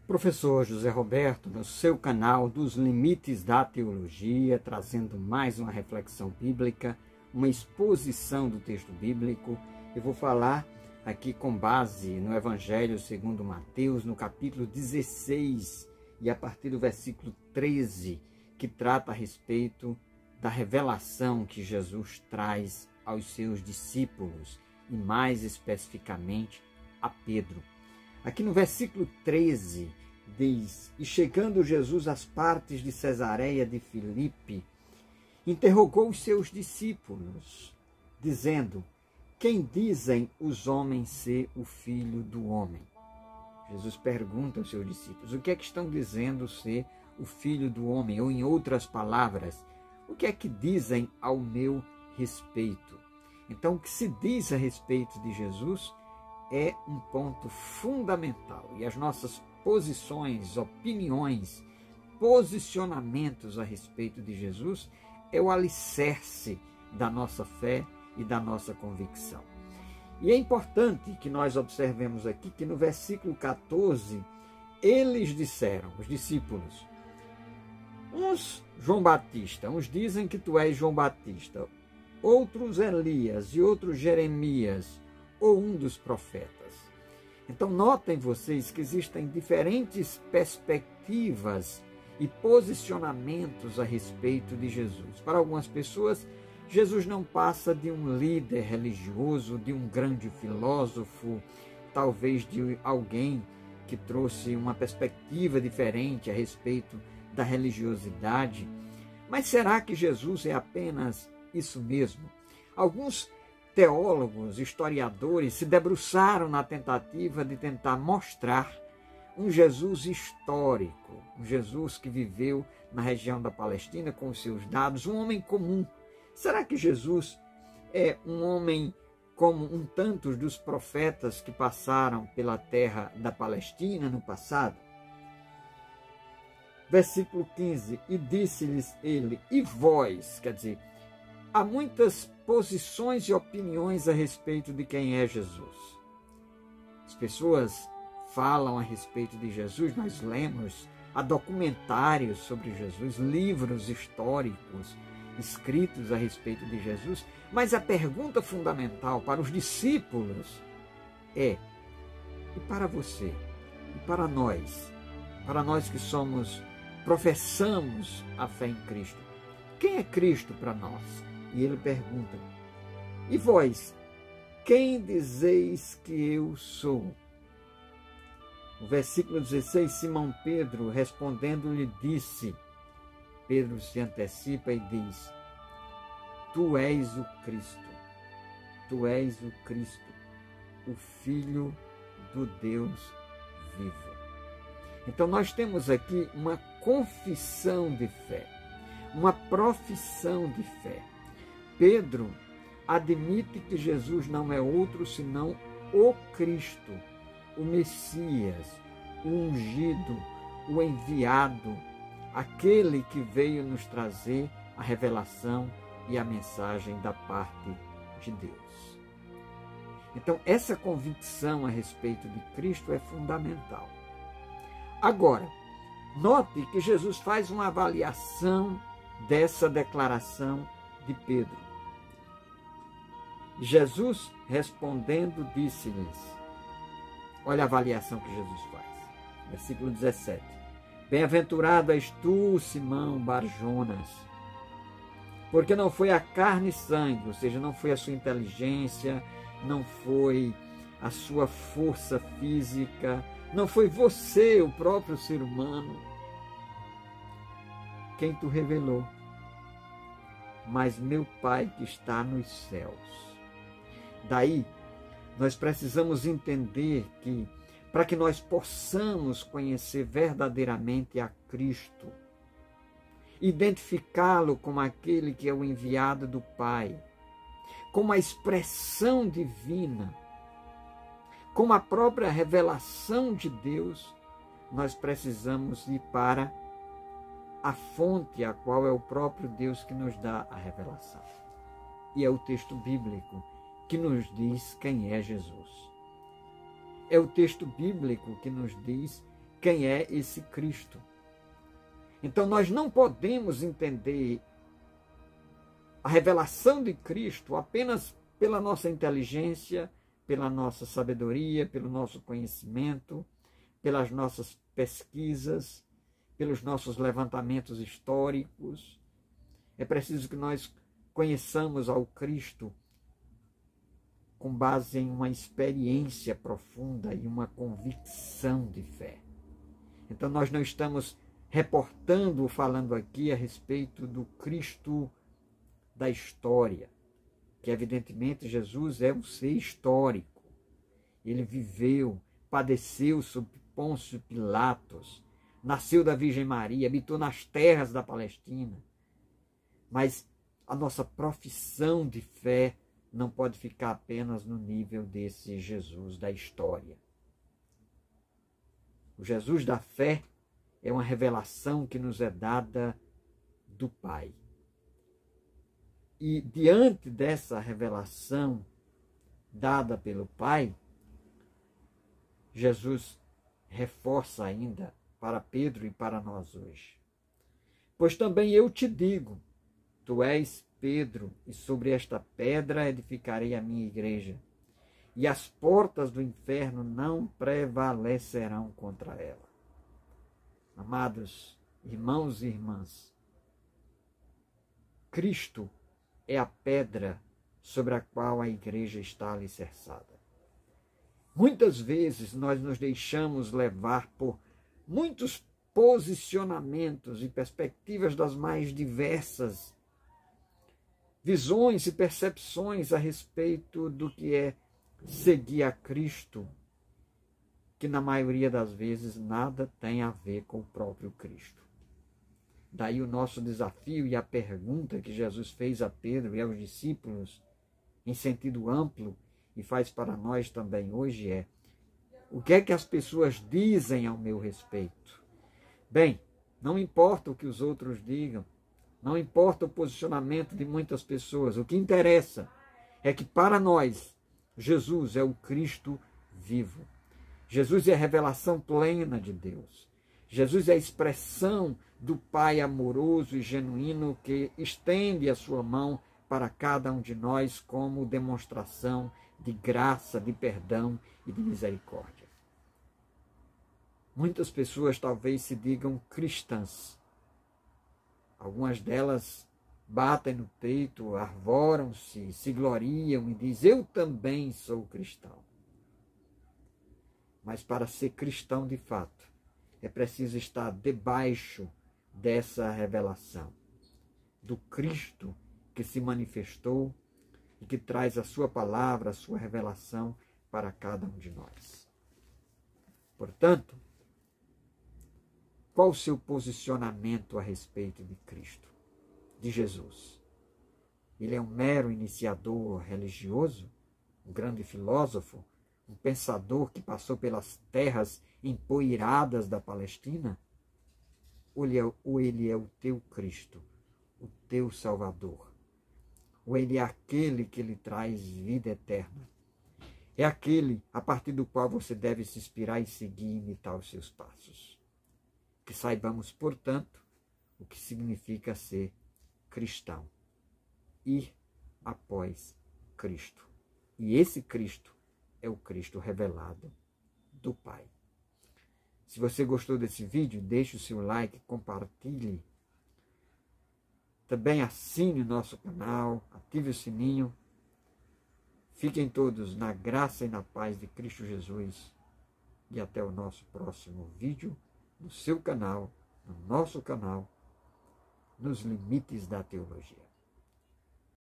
Professor José Roberto, no seu canal dos Limites da Teologia, trazendo mais uma reflexão bíblica, uma exposição do texto bíblico. Eu vou falar aqui com base no Evangelho segundo Mateus, no capítulo 16, e a partir do versículo 13, que trata a respeito da revelação que Jesus traz aos seus discípulos, e mais especificamente a Pedro. Aqui no versículo 13 diz: E chegando Jesus às partes de Cesareia de Filipe, interrogou os seus discípulos, dizendo: Quem dizem os homens ser o Filho do Homem? Jesus pergunta aos seus discípulos: o que é que estão dizendo ser o Filho do Homem? Ou, em outras palavras, o que é que dizem ao meu respeito? Então, o que se diz a respeito de Jesus é um ponto fundamental. E as nossas posições, opiniões, posicionamentos a respeito de Jesus é o alicerce da nossa fé e da nossa convicção. E é importante que nós observemos aqui que no versículo 14, eles disseram, os discípulos, uns João Batista, uns dizem que tu és João Batista, outros Elias e outros Jeremias, ou um dos profetas. Então notem vocês que existem diferentes perspectivas e posicionamentos a respeito de Jesus. Para algumas pessoas, Jesus não passa de um líder religioso, de um grande filósofo, talvez de alguém que trouxe uma perspectiva diferente a respeito da religiosidade. Mas será que Jesus é apenas isso mesmo? Alguns teólogos, historiadores se debruçaram na tentativa de tentar mostrar um Jesus histórico, um Jesus que viveu na região da Palestina com os seus dados, um homem comum. Será que Jesus é um homem como um tantos dos profetas que passaram pela terra da Palestina no passado? Versículo 15, e disse-lhes ele, e vós, quer dizer, há muitas posições e opiniões a respeito de quem é Jesus. As pessoas falam a respeito de Jesus, nós lemos, há documentários sobre Jesus, livros históricos escritos a respeito de Jesus, mas a pergunta fundamental para os discípulos é: e para você, e para nós que professamos a fé em Cristo, quem é Cristo para nós? E ele pergunta: e vós, quem dizeis que eu sou? O versículo 16, Simão Pedro respondendo lhe disse, Pedro se antecipa e diz: Tu és o Cristo, o Filho do Deus vivo. Então nós temos aqui uma confissão de fé, uma profissão de fé. Pedro admite que Jesus não é outro senão o Cristo, o Messias, o ungido, o enviado, aquele que veio nos trazer a revelação e a mensagem da parte de Deus. Então, essa convicção a respeito de Cristo é fundamental. Agora, note que Jesus faz uma avaliação dessa declaração de Pedro. Jesus respondendo disse-lhes, olha a avaliação que Jesus faz, versículo 17, Bem-aventurado és tu, Simão Bar-Jonas, porque não foi a carne e sangue, ou seja, não foi a sua inteligência, não foi a sua força física, não foi você, o próprio ser humano, quem tu revelou, mas meu Pai que está nos céus. Daí, nós precisamos entender que, para que nós possamos conhecer verdadeiramente a Cristo, identificá-lo como aquele que é o enviado do Pai, como a expressão divina, como a própria revelação de Deus, nós precisamos ir para a fonte, a qual é o próprio Deus que nos dá a revelação. E é o texto bíblico que nos diz quem é Jesus. É o texto bíblico que nos diz quem é esse Cristo. Então nós não podemos entender a revelação de Cristo apenas pela nossa inteligência, pela nossa sabedoria, pelo nosso conhecimento, pelas nossas pesquisas, pelos nossos levantamentos históricos. É preciso que nós conheçamos ao Cristo com base em uma experiência profunda e uma convicção de fé. Então nós não estamos reportando ou falando aqui a respeito do Cristo da história, que evidentemente Jesus é um ser histórico. Ele viveu, padeceu sob Pôncio Pilatos, nasceu da Virgem Maria, habitou nas terras da Palestina. Mas a nossa profissão de fé não pode ficar apenas no nível desse Jesus da história. O Jesus da fé é uma revelação que nos é dada do Pai. E diante dessa revelação dada pelo Pai, Jesus reforça ainda para Pedro e para nós hoje. Pois também eu te digo, tu és Pedro, e sobre esta pedra edificarei a minha igreja, e as portas do inferno não prevalecerão contra ela. Amados irmãos e irmãs, Cristo é a pedra sobre a qual a igreja está alicerçada. Muitas vezes nós nos deixamos levar por muitos posicionamentos e perspectivas das mais diversas visões e percepções a respeito do que é seguir a Cristo, que na maioria das vezes nada tem a ver com o próprio Cristo. Daí o nosso desafio e a pergunta que Jesus fez a Pedro e aos discípulos em sentido amplo e faz para nós também hoje é: o que é que as pessoas dizem ao meu respeito? Bem, não importa o que os outros digam, não importa o posicionamento de muitas pessoas, o que interessa é que para nós Jesus é o Cristo vivo. Jesus é a revelação plena de Deus. Jesus é a expressão do Pai amoroso e genuíno que estende a sua mão para cada um de nós como demonstração de graça, de perdão e de misericórdia. Muitas pessoas talvez se digam cristãs. Algumas delas batem no peito, arvoram-se, se gloriam e dizem: eu também sou cristão. Mas para ser cristão de fato, é preciso estar debaixo dessa revelação do Cristo que se manifestou e que traz a sua palavra, a sua revelação para cada um de nós. Portanto, qual o seu posicionamento a respeito de Cristo, de Jesus? Ele é um mero iniciador religioso, um grande filósofo, um pensador que passou pelas terras empoeiradas da Palestina? Ou ele é o teu Cristo, o teu Salvador? Ou ele é aquele que lhe traz vida eterna? É aquele a partir do qual você deve se inspirar e seguir e imitar os seus passos. Que saibamos, portanto, o que significa ser cristão. Ir após Cristo. E esse Cristo é o Cristo revelado do Pai. Se você gostou desse vídeo, deixe o seu like, compartilhe. Também assine o nosso canal, ative o sininho. Fiquem todos na graça e na paz de Cristo Jesus. E até o nosso próximo vídeo, no seu canal, no nosso canal, nos limites da teologia.